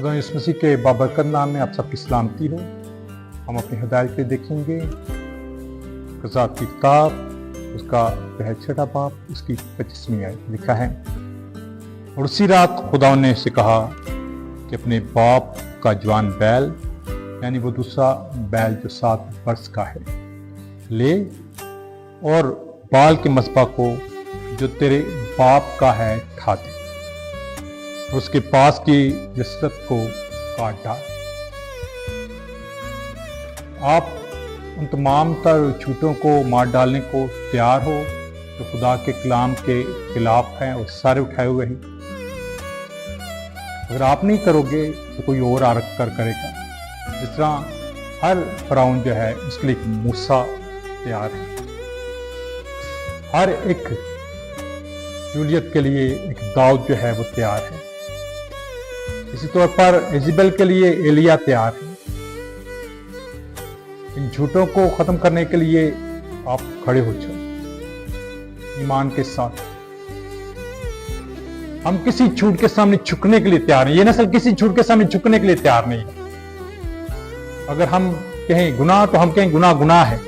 खुदा यीशु मसीह के बाबरकत नाम में आप सबकी सलामती हो। हम अपनी हिदायत के देखेंगे क़ज़ात की किताब, उसका 6 बाब, उसकी 25वीं आयत। लिखा है, और उसी रात खुदा ने से कहा कि अपने बाप का जवान बैल, यानी वो दूसरा बैल जो 7 वर्ष का है, ले और बाल के मस्बा को जो तेरे बाप का है ठा दे, उसके पास की जसरत को काट डाल। आप उन तमाम तर झूठों को मार डालने को तैयार हो जो खुदा के कलाम के खिलाफ हैं और सारे उठाए हुए हैं। अगर आप नहीं करोगे तो कोई और आरक करेगा। जिस तरह हर फराउन जो है उसके लिए एक मूसा तैयार है, हर एक जूलियत के लिए एक दाऊद जो है वो तैयार है। इसी तौर पर इज़बेल के लिए एलिया तैयार है। इन झूठों को खत्म करने के लिए आप खड़े हो जाओ ईमान के साथ। हम किसी झूठ के सामने झुकने के लिए तैयार नहीं, ये नस्ल किसी झूठ के सामने झुकने के लिए तैयार नहीं है। अगर हम कहें गुनाह तो हम कहें गुनाह गुनाह है,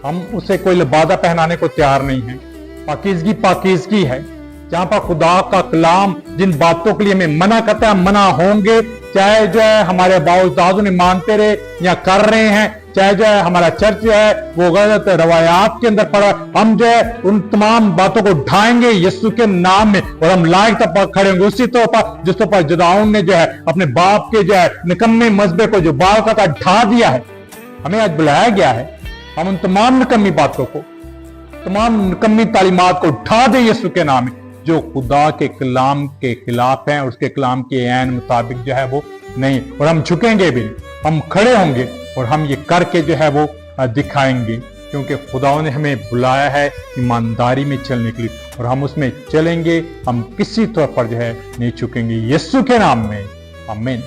हम उसे कोई लिबादा पहनाने को तैयार नहीं है। पाकीज़गी पाकीज़गी है। जहां पर खुदा का कलाम जिन बातों के लिए हमें मना करता है, हम मना होंगे। चाहे जो है हमारे बाउदादों ने मानते रहे या कर रहे हैं, चाहे जो है हमारा चर्च जो है वो गलत रवायात के अंदर पड़ा, हम जो है उन तमाम बातों को ढाएंगे यीशु के नाम में, और हम लायक तक खड़े होंगे उसी तौर पर जिस तौर पर जदाउन ने जो है अपने बाप के जो है निकम्मे मजबे को जो बाल का था ढा दिया है। हमें आज बुलाया गया है हम उन तमाम निकम्मी बातों को, तमाम निकम्मी तालीमात को ढा दे यीशु के नाम में, जो खुदा के कलाम के खिलाफ हैं और उसके कलाम के ऐन मुताबिक जो है वो नहीं। और हम झुकेंगे भी, हम खड़े होंगे और हम ये करके जो है वो दिखाएंगे, क्योंकि खुदा ने हमें बुलाया है ईमानदारी में चलने के लिए, और हम उसमें चलेंगे। हम किसी तौर पर जो है नहीं झुकेंगे। यीशु के नाम में आमीन।